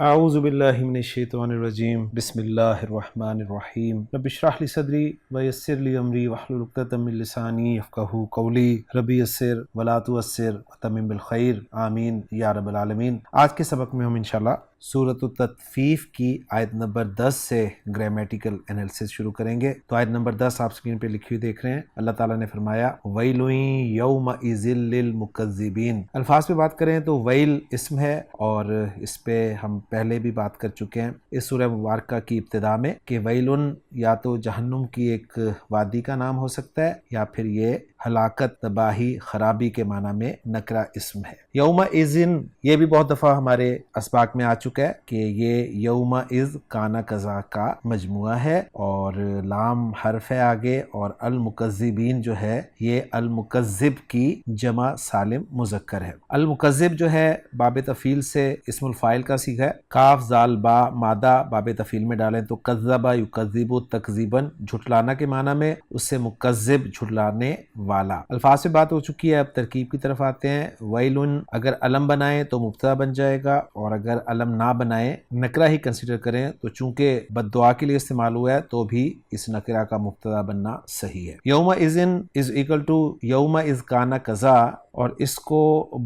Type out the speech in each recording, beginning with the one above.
اعوذ باللہ من الشیطان الرجیم بسم اللہ الرحمن الرحیم رب اشرح لی صدری ویسر لی امری واحلل عقدۃ من لسانی یفقہوا قولی رب یسر ولا تعسر وتمم بالخیر آمین یا رب العالمین۔ آج کے سبق میں ہم انشاءاللہ سورۃ التطفیف کی آیت نمبر 10 سے گرامیٹیکل انالیسس شروع کریں گے۔ تو آیت نمبر 10 آپ سکرین پہ لکھی ہوئی دیکھ رہے ہیں۔ اللہ تعالیٰ نے فرمایا ویل یومئذ للمکذبین۔ الفاظ پہ بات کریں تو ویل اسم ہے اور اس پہ ہم پہلے بھی بات کر چکے ہیں اس سورہ مبارکہ کی ابتدا میں کہ ویلن یا تو جہنم کی ایک وادی کا نام ہو سکتا ہے یا پھر یہ ہلاکت، تباہی، خرابی کے معنی میں نکرہ اسم ہے۔ یومئذن یہ بھی بہت دفعہ ہمارے اسباق میں آ چکا ہے کہ یہ یومئذ کانا کذا کا مجموعہ ہے اور لام حرف ہے آگے، اور المکذبین جو ہے یہ المکذب کی جمع سالم مذکر ہے۔ المکذب جو ہے باب تفعیل سے اسم الفاعل کا صیغہ ہے۔ کاف زال با مادہ باب تفعیل میں ڈالیں تو کذب یکذب تکذیبا جھٹلانا کے معنی میں، اس سے مکذب جھٹلانے والا۔ الفاظ سے بات ہو چکی ہے، اب ترکیب کی طرف آتے ہیں۔ ویلن اگر علم بنائیں تو مبتدا بن جائے گا، اور اگر علم نہ بنائیں نکرہ ہی کنسیڈر کریں تو چونکہ بد دعا کے لیے استعمال ہوا ہے تو بھی اس نکرہ کا مبتدا بننا صحیح ہے۔ یومئذن از ایکل ٹو یومئذ کانا کذا، اور اس کو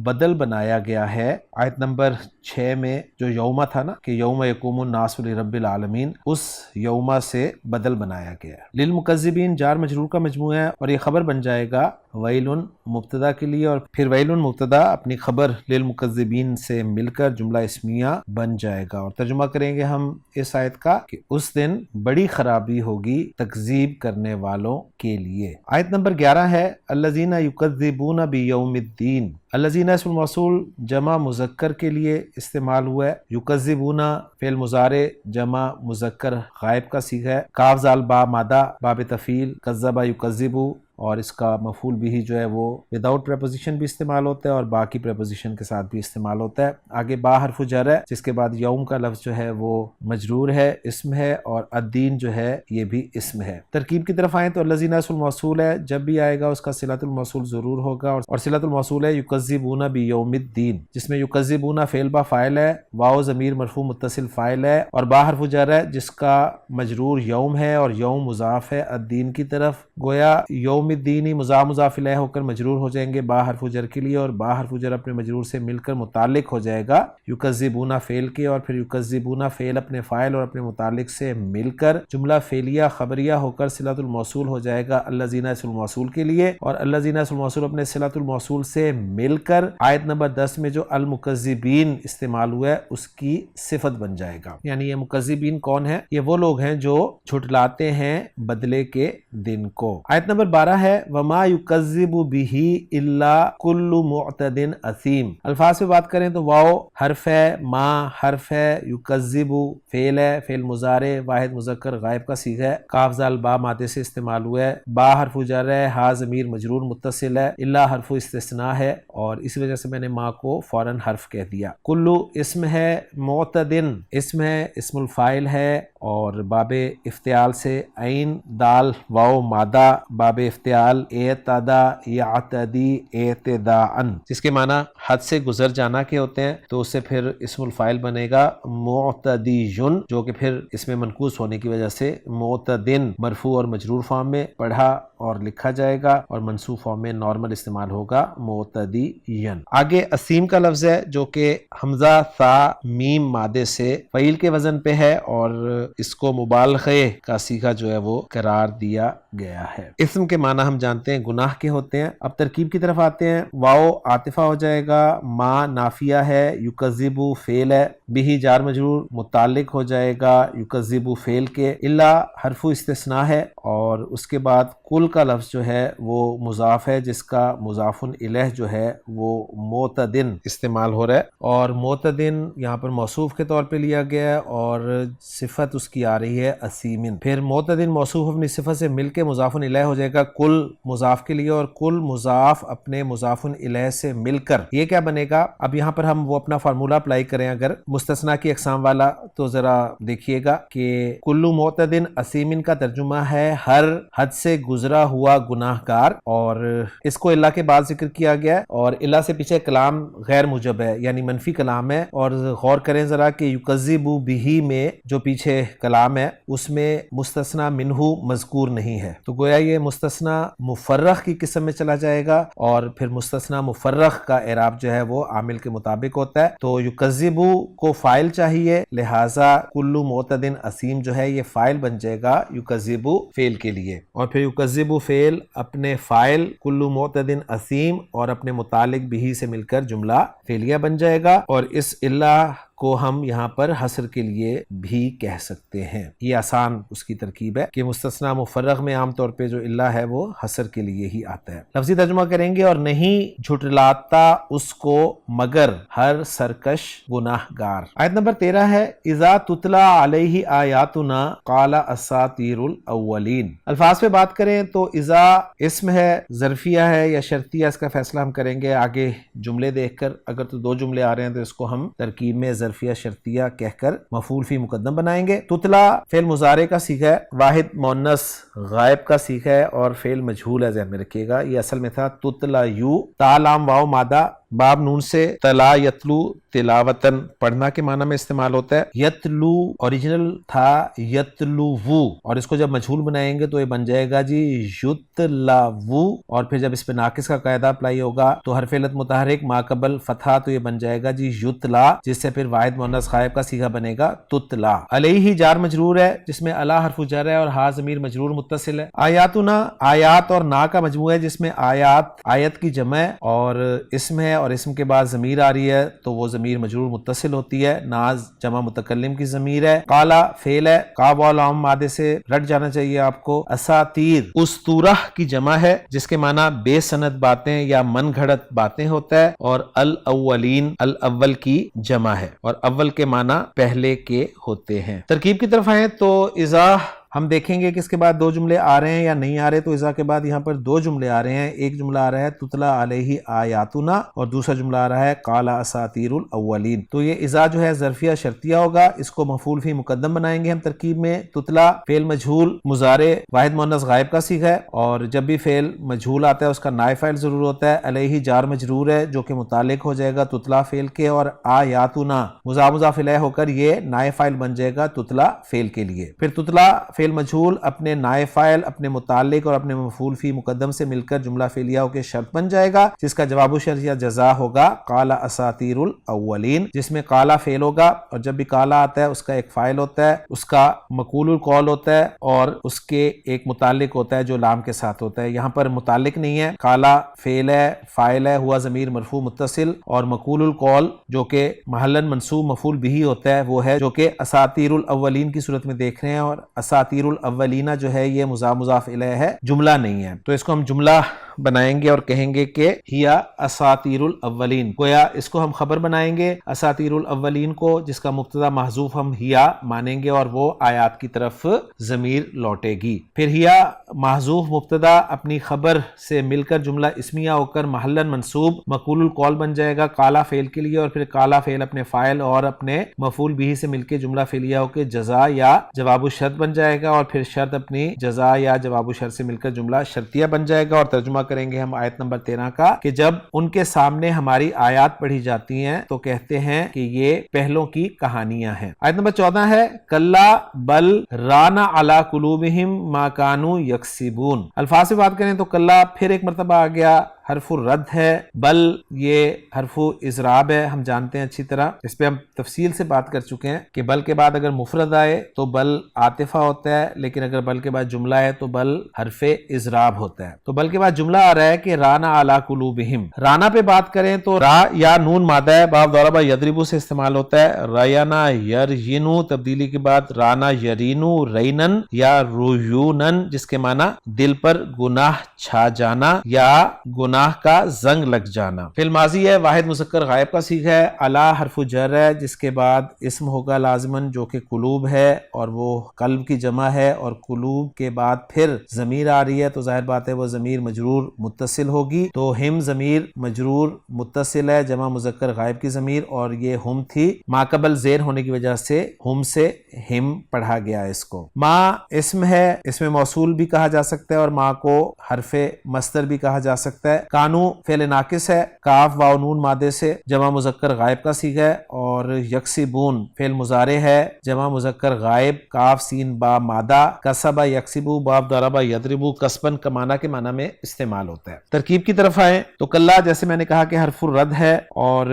بدل بنایا گیا ہے آیت نمبر 6 میں جو یوما تھا نا کہ یوم یقوم الناس لرب العالمین، اس یوما سے بدل بنایا گیا ہے۔ للمکذبین جار مجرور کا مجموعہ ہے اور یہ خبر بن جائے گا ویلن مبتدا کے لیے، اور پھر ویلن مبتدا اپنی خبر للمکذبین سے مل کر جملہ اسمیہ بن جائے گا۔ اور ترجمہ کریں گے ہم اس آیت کا کہ اس دن بڑی خرابی ہوگی تکذیب کرنے والوں کے لیے۔ آیت نمبر 11 ہے الذین یکذبون بیوم الدین۔ الذین اسم موصول جمع مذکر کے لیے استعمال ہوا ہے۔ یکذبون فعل مضارع جمع مذکر غائب کا صیغہ ہے۔ کاف زال با مادہ باب تفعیل کذب یکذب، اور اس کا مفعول بھی جو ہے وہ وداؤٹ پریپوزیشن بھی استعمال ہوتا ہے اور باقی پریپوزیشن کے ساتھ بھی استعمال ہوتا ہے۔ آگے با حرف جر ہے جس کے بعد یوم کا لفظ جو ہے وہ مجرور ہے، اسم ہے، اور الدین جو ہے یہ بھی اسم ہے۔ ترکیب کی طرف آئیں تو الذین اسم الموصول ہے، جب بھی آئے گا اس کا صلۃ الموصول ضرور ہوگا، اور صلۃ الموصول ہے یکذبون بیوم الدین، جس میں یکذبون فعل با فاعل ہے، واو ضمیر مرفوع متصل فاعل ہے، اور با حرف جر ہے جس کا مجرور یوم ہے اور یوم مضاف ہے الدین کی طرف۔ گویا یوم الدینی مضاف الیہ ہو کر مجرور ہو جائیں گے با حرف جر کے لیے، اور با حرف جر اپنے مجرور سے مل کر متعلق ہو جائے گا یکذبون فعل کے، اور پھر یکذبون فعل اپنے فاعل اور اپنے متعلق سے مل کر جملہ فعلیہ خبریہ ہو کر صلۃ الموصول ہو جائے گا الذین اسم الموصول کے لیے، اور الذین اسم الموصول اپنے صلۃ الموصول سے مل کر آیت نمبر 10 میں جو المکذبین استعمال ہوا ہے اس کی صفت بن جائے گا۔ یعنی یہ مکذبین کون ہیں؟ یہ وہ لوگ ہیں جو جھٹلاتے ہیں بدلے کے دن کو۔ آیت نمبر 12 ہے وما یکذب بہ الا کل معتد اثیم۔ الفاظ پہ بات کریں تو واو حرف ہے، ما حرف ہے، یکذب فعل ہے، فعل مضارع واحد مذکر غائب کا صیغہ ہے، کاف زال با مادے سے استعمال ہوا ہے، با حرف جر ہے، ہا ضمیر مجرور متصل ہے، الا حرف استثناء ہے، اور اس وجہ سے میں نے ما کو فوراً حرف کہہ دیا۔ کلو اسم ہے، معتدن اسم ہے، اسم الفاعل ہے، اور باب افتعال سے عین دال واو مادہ باب افتعال اعتدا یعتدی اعتداءً، جس کے معنی حد سے گزر جانا کے ہوتے ہیں، تو اس سے پھر اسم الفاعل بنے گا معتدیٌ، جو کہ پھر اس میں منقوص ہونے کی وجہ سے معتدن مرفوع اور مجرور فارم میں پڑھا اور لکھا جائے گا، اور منصوب فارم میں نارمل استعمال ہوگا معتدیً۔ آگے اسیم کا لفظ ہے جو کہ حمزہ ثا میم مادے سے فعیل کے وزن پہ ہے، اور اس کو مبالغے کا صیغہ جو ہے وہ قرار دیا گیا ہے۔ اسم کے معنی ہم جانتے ہیں گناہ کے ہوتے ہیں۔ اب ترکیب کی طرف آتے ہیں۔ واو عاطفہ ہو جائے گا، ما نافیہ ہے، یکذب فعل ہے، بھی جار مجرور متعلق ہو جائے گا یکذب فعل کے، الا حرف استثناء ہے، اور اس کے بعد کل کا لفظ جو ہے وہ مضاف ہے جس کا مضاف الیہ جو ہے وہ معتدن استعمال ہو رہا ہے، اور معتدن یہاں پر موصوف کے طور پہ لیا گیا ہے، اور صفت اس اس کی آ رہی ہے اسیمن. پھر معتدن موصوف اپنی صفت سے مل کے مضاف الیہ ہو جائے گا کل مضاف کے لیے اور کل مضاف اپنے مضاف الیہ سے مل کر. یہ کیا بنے گا؟ اب یہاں پر ہم وہ اپنا فارمولا اپلائی کریں اگر مستثنا کی اقسام والا، تو ذرا دیکھیے گا کہ کل معتدن اسیمن کا ترجمہ ہے ہر حد سے گزرا ہوا گناہ گار، اور اس کو اللہ کے بعد ذکر کیا گیا ہے اور اللہ سے پیچھے کلام غیر موجب ہے یعنی منفی کلام ہے. اور غور کریں ذرا کہ یکذب بہ میں جو پیچھے کلام ہے اس میں مستثنا منہ مذکور نہیں ہے، تو گویا یہ مستثنا مفرغ کی قسم میں چلا جائے گا اور پھر مستثنا مفرغ کا اعراب جو ہے وہ عامل کے مطابق ہوتا ہے. تو یکذب کو فاعل چاہیے، لہٰذا کل معتدن اسیم جو ہے یہ فاعل بن جائے گا یکذب فعل کے لیے، اور پھر یکذب فعل اپنے فاعل کل معتدن اسیم اور اپنے متعلق بھی سے مل کر جملہ فعلیہ بن جائے گا. اور اس اللہ کو ہم یہاں پر حصر کے لیے بھی کہہ سکتے ہیں. یہ آسان اس کی ترکیب ہے کہ مستثنا مفرغ میں عام طور پہ جو اللہ ہے وہ حصر کے لیے ہی آتا ہے. لفظی ترجمہ کریں گے، اور نہیں جھٹلاتا اس کو مگر ہر سرکش گناہ گار. آیت نمبر 13 ہے اذا تتلا علیہ آیاتنا قال اساطیر الاولین. الفاظ پہ بات کریں تو اذا اسم ہے، ظرفیہ ہے یا شرطیہ، اس کا فیصلہ ہم کریں گے آگے جملے دیکھ کر. اگر تو دو جملے آ رہے ہیں تو اس کو ہم ترکیب میں ظرفیہ شرطیہ کہہ کر مفعول فی مقدم بنائیں گے. تتلا فعل مضارع کا صیغہ ہے، واحد مؤنث غائب کا صیغہ ہے اور فعل مجہول ہے، ذہن میں رکھیے گا. یہ اصل میں تھا تتلا یو، تا لام واو مادہ باب نون سے تلا یتلو تلاوتن پڑھنا کے معنی میں استعمال ہوتا ہے. یتلو اوریجنل تھا یتلوو، اور اس کو جب مجہول بنائیں گے تو یہ بن جائے گا جی یتلاوو، اور پھر جب اس پہ ناقص کا قاعدہ اپلائی ہوگا تو حرف علت متحرک ما قبل فتحہ تو یہ بن جائے گا جی یتلا، جس سے پھر واحد مؤنث غائب کا صیغہ بنے گا تتلا. علیہ جار مجرور ہے جس میں الا حرف جر ہے اور ہا ضمیر مجرور متصل ہے. آیاتنا آیات اور نا کا مجموعہ ہے جس میں آیات آیت کی جمع ہے اور اسم ہے اور اسم کے بعد ضمیر آ رہی ہے تو وہ ضمیر مجرور متصل ہوتی ہے. ناز جمع متکلم کی ضمیر ہے. قالا فعل ہے، قاف و لام مادے سے رٹ جانا چاہیے آپ کو. اساطیر اسطورہ کی جمع ہے جس کے معنی بے سند باتیں یا من گھڑت باتیں ہوتا ہے، اور الاولین الاول کی جمع ہے اور اول کے معنی پہلے کے ہوتے ہیں. ترکیب کی طرف آئیں تو اذا ہم دیکھیں گے کہ اس کے بعد دو جملے آ رہے ہیں یا نہیں آ رہے. تو اذا کے بعد یہاں پر دو جملے آ رہے ہیں. ایک جملہ آ رہا ہے تتلا علیہ آیاتنا اور دوسرا جملہ آ رہا ہے قال اساطیر الاولین. تو یہ اذا جو ہے ظرفیہ شرطیہ ہوگا، اس کو مفعول فی مقدم بنائیں گے ہم ترکیب میں. تتلا فعل مجہول مضارع واحد مؤنث غائب کا صیغہ ہے، اور جب بھی فعل مجہول آتا ہے اس کا نائب فاعل ضرور ہوتا ہے. علیہ جار مجرور ہے جو کہ متعلق ہو جائے گا تتلا فعل کے، اور آیاتنا مضاف مضاف الیہ ہو کر یہ نائب فاعل بن جائے گا تتلا فعل کے لیے. پھر تتلا فعل مجہول اپنے نائب فاعل اپنے متعلق اور اپنے مفعول فی مقدم سے مل کر جملہ فعلیہ ہو کے شرط بن جائے گا، جس کا جواب الشرط یا جزا ہوگا قال اساطیر الاولین، جس میں قالا فعل ہوگا اور جب بھی قالا آتا ہے اس کا ایک فاعل ہوتا ہے، اس کا مقول القول ہوتا ہے اور اس کے ایک متعلق ہوتا ہے جو لام کے ساتھ ہوتا ہے. یہاں پر متعلق نہیں ہے، قالا فعل ہے، فاعل ہے، ہوا ضمیر مرفوع متصل، اور مقول القول جو کہ محلاً منصوب مفعول بھی ہوتا ہے وہ ہے جو کہ اساطیر الاولین کی صورت میں دیکھ رہے ہیں. اور اساطیر الاولین جو ہے یہ مضاف مضاف الیہ ہے، جملہ نہیں ہے. تو اس کو ہم جملہ بنائیں گے اور کہیں گے کہ ہیا اساطیر الاولین. گویا اس کو ہم خبر بنائیں گے اساطیر الاولین کو، جس کا مبتدا محذوف ہم ہیا مانیں گے اور وہ آیات کی طرف ضمیر لوٹے گی. پھر ہیا محذوف مبتدا اپنی خبر سے مل کر جملہ اسمیہ ہو کر محلاً منصوب مقول القول بن جائے گا قالا فعل کے لیے، اور پھر قالا فعل اپنے فاعل اور اپنے مفعول بھی سے مل کے جملہ فعلیہ ہو کے جزا یا جواب الشرط بن جائے گا، اور پھر شرط اپنی جزا یا جواب الشرط سے مل کر جملہ شرطیہ بن جائے گا. اور ترجمہ کریں گے ہم آیت نمبر 13 کا کہ جب ان کے سامنے ہماری آیات پڑھی جاتی ہیں تو کہتے ہیں کہ یہ پہلوں کی کہانیاں ہیں. آیت نمبر 14 ہے کلا بل رانا علی قلوبہم ما کانوا یکسبون. الفاظ سے بات کریں تو کلا پھر ایک مرتبہ آ گیا، حرف الرد ہے. بل یہ حرف اضراب ہے، ہم جانتے ہیں اچھی طرح، اس پہ ہم تفصیل سے بات کر چکے ہیں کہ بل کے بعد اگر مفرد آئے تو بل عاطفہ ہوتا ہے، لیکن اگر بل کے بعد جملہ ہے تو بل حرف اضراب ہوتا ہے. تو بل کے بعد جملہ آ رہا ہے کہ رانا علی قلوبہم. رانا پہ بات کریں تو را یا نون مادہ ہے، باب ضرب یضرب سے استعمال ہوتا ہے. رینا یرینو تبدیلی کے بعد رانا یرینو رینن یا رویونن، جس کے معنی دل پر گناہ چھا جانا یا گناہ گناہ کا زنگ لگ جانا. فعل ماضی ہے، واحد مذکر غائب کا صیغہ ہے. علی حرف جر ہے جس کے بعد اسم ہوگا لازماً جو کہ قلوب ہے اور وہ قلب کی جمع ہے، اور قلوب کے بعد پھر ضمیر آ رہی ہے تو ظاہر بات ہے وہ ضمیر مجرور متصل ہوگی. تو ہم ضمیر مجرور متصل ہے، جمع مذکر غائب کی ضمیر، اور یہ ہم تھی. ما قبل زیر ہونے کی وجہ سے ہم سے ہم پڑھا گیا اس کو. ما اسم ہے، اسم موصول بھی کہا جا سکتا ہے اور ما کو حرف مصدر بھی کہا جا سکتا ہے. کانو فعل ناقص ہے، کاف واو نون مادے سے، جمع مذکر غائب کا صیغہ ہے. اور یکسبون فعل مضارع ہے، جمع مذکر غائب، کاف سین با مادہ، کسب یکسبو باب ضرب یضرب کسبن کمانا کے معنی میں استعمال ہوتا ہے. ترکیب کی طرف آئیں تو کلا جیسے میں نے کہا کہ حرف الرد ہے اور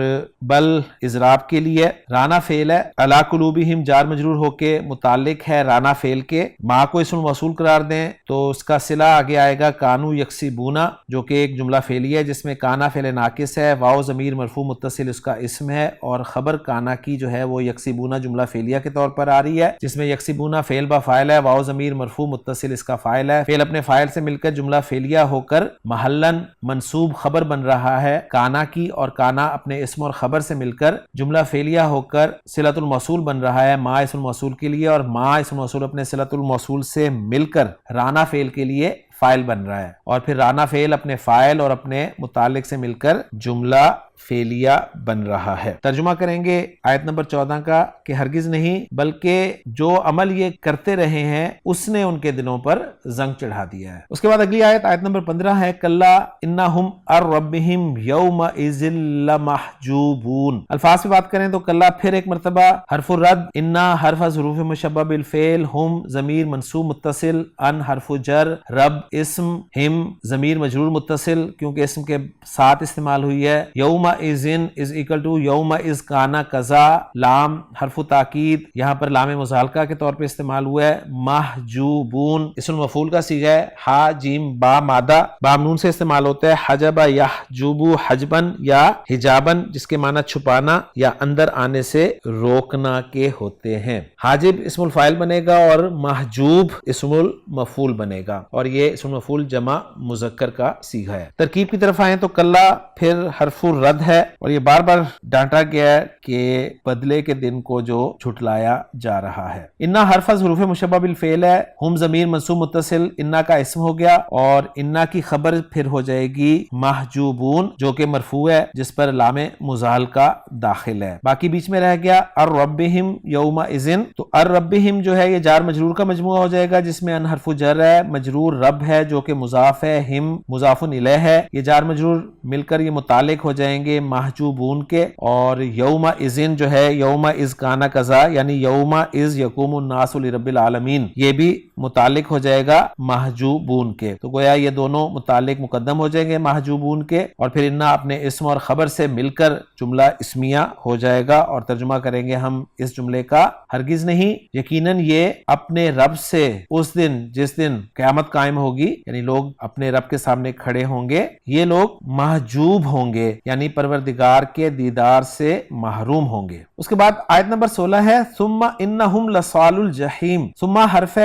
بل اضراب کے لیے. رانا فعل ہے، علی قلوبہم جار مجرور ہو کے متعلق ہے رانا فعل کے. ما کو اسم موصول قرار دیں تو اس کا صلہ آگے آئے گا کانو یکسبونا جو کہ ایک جملہ فعلی ہے جس میں کانا فعل ناقص ہے، واو ضمیر مرفوع متصل اس کا اسم ہے، اور خبر کانا کی جو ہے وہ یکسبونا جملہ فعلیہ کے طور پر آ رہی ہے جس میں یکسبونا فعل با فاعل ہے، واو ضمیر مرفوع متصل اس کا فاعل ہے. فعل اپنے فاعل سے مل کر جملہ فعلیہ ہو کر محلن منصوب خبر بن رہا ہے کانا کی، اور کانا اپنے اسم اور خبر سے مل کر جملہ فعلیہ ہو کر صلۃ الموصول بن رہا ہے ما اسم الموصول کے لیے، اور ما اسم الموصول اپنے صلۃ الموصول سے مل کر رانا فعل کے لیے فاعل بن رہا ہے، اور پھر رانا فعل اپنے فاعل اور اپنے متعلق سے مل کر جملہ فعلیہ بن رہا ہے. ترجمہ کریں گے آیت نمبر 14 کا کہ ہرگز نہیں بلکہ جو عمل یہ کرتے رہے ہیں اس نے ان کے دلوں پر زنگ چڑھا دیا ہے. اس کے بعد اگلی آیت آیت نمبر 15 ہے کلا انہم عن ربہم یومئذ لمحجوبون. الفاظ پہ بات کریں تو کلا پھر ایک مرتبہ حرف الرد، انا حرف ظروف مشبہ بالفعل، ہم ضمیر منصوب متصل، ان حرف جر، رب اسم، ہم ضمیر مجرور متصل کیونکہ اسم کے ساتھ استعمال ہوئی ہے. یوم اذن از اکول ٹو یوم از کانا کذا، لام حرف تاکید یہاں پر لام مزالقہ کے طور پہ استعمال ہوا ہے. محجوبون اسم مفعول کا صیغہ ہے، ہا جیم با مادہ، بام نون سے استعمال ہوتا ہے. حجب یحجب حجبن یا حجابن جس کے معنی چھپانا یا اندر آنے سے روکنا کے ہوتے ہیں. حاجب اسم الفاعل بنے گا اور محجوب اسم المفعول بنے گا، اور یہ اسم المفعول جمع مذکر کا صیغہ ہے. ترکیب کی طرف آئیں تو کلا پھر حرف الرد ہے، اور یہ بار بار ڈانٹا گیا ہے کہ بدلے کے دن کو جو جھٹلایا جا رہا ہے. انا حرف حروف مشبہ بالفعل ہے، ہم ضمیر منصوب متصل انا کا اسم ہو گیا، اور انا کی خبر پھر ہو جائے گی محجوبون جو کہ مرفوع ہے جس پر لام مزالقہ داخل ہے. باقی بیچ میں رہ گیا الربہم یومئذ، تو الربہم جو ہے یہ جار مجرور کا مجموعہ ہو جائے گا جس میں ان حرف جر ہے، مجرور رب ہے جو کہ مضاف ہے، ہم مضاف الیہ ہے. یہ جار مجرور مل کر یہ متعلق ہو جائیں گے محجوبون کے، اور یوم اذن جو ہے یوم از کانا کذا یعنی یوم از یقوم الناس لرب العالمین یہ بھی متعلق ہو جائے گا محجوبون کے. تو گویا یہ دونوں متعلق مقدم ہو جائیں گے محجوبون کے، اور پھر انا اپنے اسم اور خبر سے مل کر جملہ اسمیہ ہو جائے گا. اور ترجمہ کریں گے ہم اس جملے کا ہرگز نہیں یقیناً یہ اپنے رب سے اس دن جس دن قیامت قائم ہوگی یعنی لوگ اپنے رب کے سامنے کھڑے ہوں گے یہ لوگ محجوب ہوں گے یعنی پروردگار کے دیدار سے محروم ہوں گے. اس کے بعد آیت نمبر 16 ہے ثم انہم لصال الجحیم. ثم حرف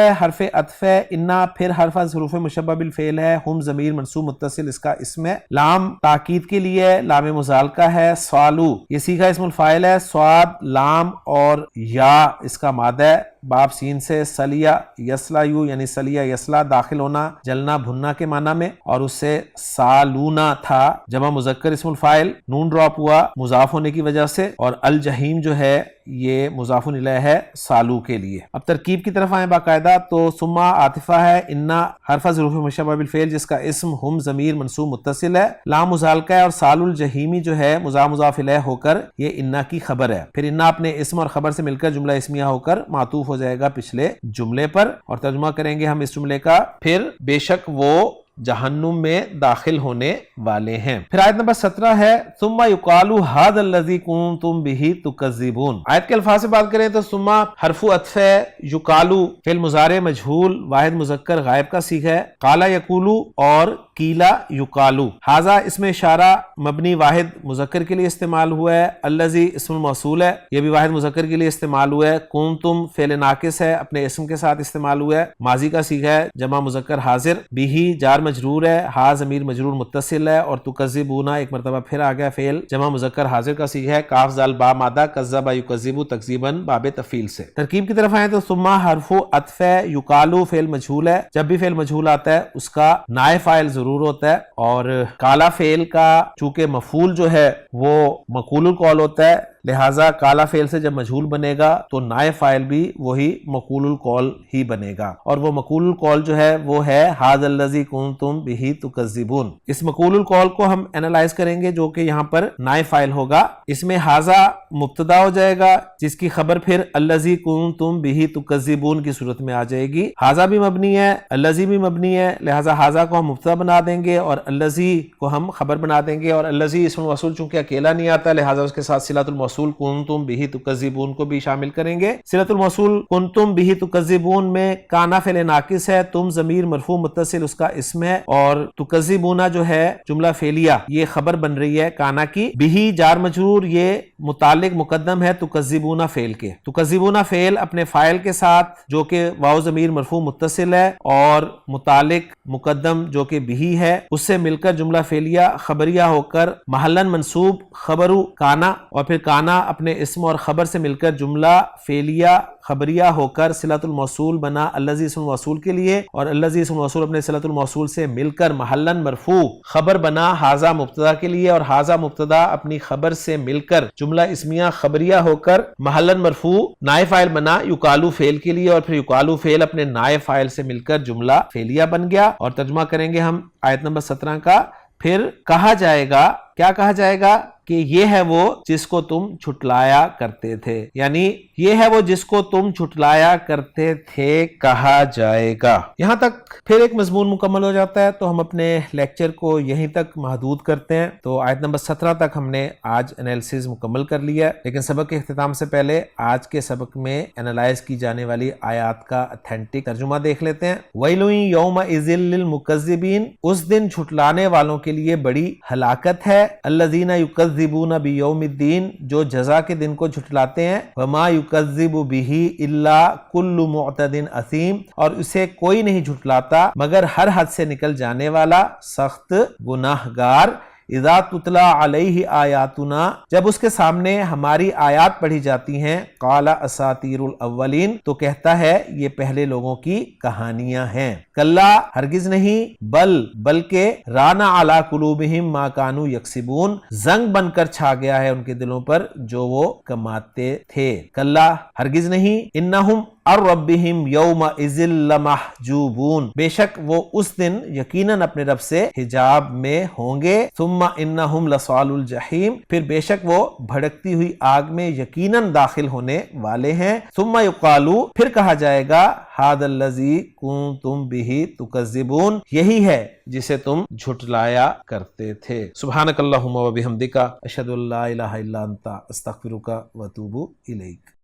عطف ہے، انا پھر حرف حروف مشبہ بالفعل ہے، ہم ضمیر منصوب متصل اس کا اسم ہے، لام تاکید کے لیے لام مزالقہ ہے، صالو یہ صیغہ اسم الفاعل ہے، صاد لام اور یا اس کا مادہ ہے، باب سین سے سلیہ یسلا یو یعنی سلیہ یسلا داخل ہونا جلنا بھننا کے معنی میں، اور اس سے سالونا تھا جمع مذکر اسم الفاعل، نون ڈراپ ہوا مضاف ہونے کی وجہ سے، اور الجحیم جو ہے یہ مضاف الیہ ہے سالو کے لیے. اب ترکیب کی طرف آئیں باقاعدہ تو ثم عاطفہ ہے، انا حرف ظروف مشبہ بالفعل جس کا اسم ہم ضمیر منصوب متصل ہے، لام مزالقہ ہے، اور سال الجحیمی جو ہے مضاف الیہ ہو کر یہ انا کی خبر ہے. پھر انا اپنے اسم اور خبر سے مل کر جملہ اسمیہ ہو کر معطوف ہو جائے گا پچھلے جملے پر، اور ترجمہ کریں گے ہم اس جملے کا پھر بے شک وہ جہنم میں داخل ہونے والے ہیں. پھر آیت نمبر 17 ہے ثم یقال ھذا الذی کنتم بہ تکذبون. آیت کے الفاظ سے بات کریں تو ثم حرف عطف ہے، یقال فعل مضارع مجہول واحد مذکر غائب کا صیغہ ہے، قال یقول اور قیلا یقال. ھذا اس میں اشارہ مبنی واحد مذکر کے لیے استعمال ہوا ہے، الذی اسم الموصول ہے یہ بھی واحد مذکر کے لیے استعمال ہوا ہے، کنتم فعل ناقص ہے اپنے اسم کے ساتھ استعمال ہوا ہے، ماضی کا صیغہ ہے جمع مذکر حاضر، بہ جار مجرور ہے، ہا ضمیر مجرور متصل ہے، اور تکذبون ایک مرتبہ پھر آ گیا فعل جمع مذکر حاضر کا صیغہ ہے، کاف زال با مادہ کذب یکذب تکذیبا باب تفعیل سے۔ ترکیب کی طرف آئیں تو ثم حرف عطف ہے، یقالو فعل مجہول ہے، جب بھی فعل مجہول آتا ہے اس کا نائب فاعل ضرور ہوتا ہے، اور کالا فعل کا چونکہ مفعول جو ہے وہ مقول القول ہوتا ہے، لہٰذا کالا فعل سے جب مجہول بنے گا تو نائب فاعل بھی وہی مقول القول ہی بنے گا، اور وہ مقول القول جو ہے وہ ہے ھذا الذی کنتم بہ تکذبون۔ اس مقول القول کو ہم اینالائز کریں گے جو کہ یہاں پر نائب فاعل ہوگا، اس میں ھذا مبتدا ہو جائے گا جس کی خبر پھر الذی کنتم بہ تکذبون کی صورت میں آ جائے گی، ھذا بھی مبنی ہے، الذی بھی مبنی ہے، لہٰذا ھذا کو ہم مبتدا بنا دیں گے اور الذی کو ہم خبر بنا دیں گے، اور الذی اسم موصول چونکہ اکیلا نہیں آتا لہٰذا اس کے ساتھ صلۃ الموصول کنتم بہ تکذبون کو بھی شامل کریں گے۔ صلۃ الموصول کنتم بہ تکذبون میں کانا فعل ناقص ہے، تم ضمیر مرفوع متصل اس کا اسم ہے، اور تکذبون جو ہے جملہ فعلیہ یہ خبر بن رہی ہے کانا کی، بہ جار مجرور یہ متعلق مقدم ہے تکذبون فعل کے، تکذبون فعل اپنے فاعل کے ساتھ جو کہ واو ضمیر مرفوع متصل ہے اور متعلق مقدم جو کہ بہ ہے اس سے مل کر جملہ فعلیہ خبریہ ہو کر محلن منصوب خبرو کانا، اور پھر کانا اپنے اسم اور خبر سے مل کر جملہ فعلیہ خبریہ ہو کر صلۃ الموصول بنا الذی اسم موصول کے لیے، اور الذی اسم موصول اپنے صلۃ الموصول سے مل کر محلن مرفوع خبر بنا ھذا مبتدا کے لیے، اور ھذا مبتدا اپنی خبر سے مل کر جملہ اسمیہ خبریہ ہو کر محلن مرفوع نائب فاعل بنا یقالو فعل کے لیے، اور پھر یقالو فعل اپنے نائب فاعل سے مل کر جملہ فعلیہ بن گیا۔ اور ترجمہ کریں گے ہم آیت نمبر 17 کا، پھر کہا جائے گا، کیا کہا جائے گا کہ یہ ہے وہ جس کو تم جھٹلایا کرتے تھے، یعنی یہ ہے وہ جس کو تم جھٹلایا کرتے تھے کہا جائے گا۔ یہاں تک پھر ایک مضمون مکمل ہو جاتا ہے، تو ہم اپنے لیکچر کو یہیں تک محدود کرتے ہیں۔ تو آیت نمبر 17 تک ہم نے آج انالیسز مکمل کر لیا ہے، لیکن سبق کے اختتام سے پہلے آج کے سبق میں انالائز کی جانے والی آیات کا اتھینٹک ترجمہ دیکھ لیتے ہیں۔ وَيْلٌ يَوْمَئِذٍ لِّلْمُكَذِّبِينَ، اس دن جھٹلانے والوں کے لیے بڑی ہلاکت ہے، الَّذِينَ يُكَذِّبُونَ بِيَوْمِ الدِّينِ، جو جزا کے دن کو جھٹلاتے ہیں، وَمَا يُكَذِّبُ بِهِ إِلَّا كُلُّ مُعْتَدٍ أَثِيمٍ، اور اسے کوئی نہیں جھٹلاتا مگر ہر حد سے نکل جانے والا سخت گناہگار۔ اذا تتلا علیہ آیاتنا، جب اس کے سامنے ہماری آیات پڑھی جاتی ہیں، قال اساطیر الاولین، تو کہتا ہے یہ پہلے لوگوں کی کہانیاں ہیں۔ کلا، ہرگز نہیں، بلکہ رانا علی قلوبہم ما کانوا یکسبون، زنگ بن کر چھا گیا ہے ان کے دلوں پر جو وہ کماتے تھے۔ کلا، ہرگز نہیں، انہم الربہم یومئذ لمحجوبون، بے شک وہ اس دن یقیناً اپنے رب سے حجاب میں ہوں گے۔ ثم انہم لصال الجحیم، پھر بے شک وہ بھڑکتی ہوئی آگ میں یقیناً داخل ہونے والے ہیں۔ ثم یقالو، پھر کہا جائے گا، ھذا الذی کنتم بہ تکذبون، یہی ہے جسے تم جھٹلایا کرتے تھے۔ سبحانک اللہم و بحمدک، اشہد ان لا الہ الا انت، استغفرک و اتوب الیک۔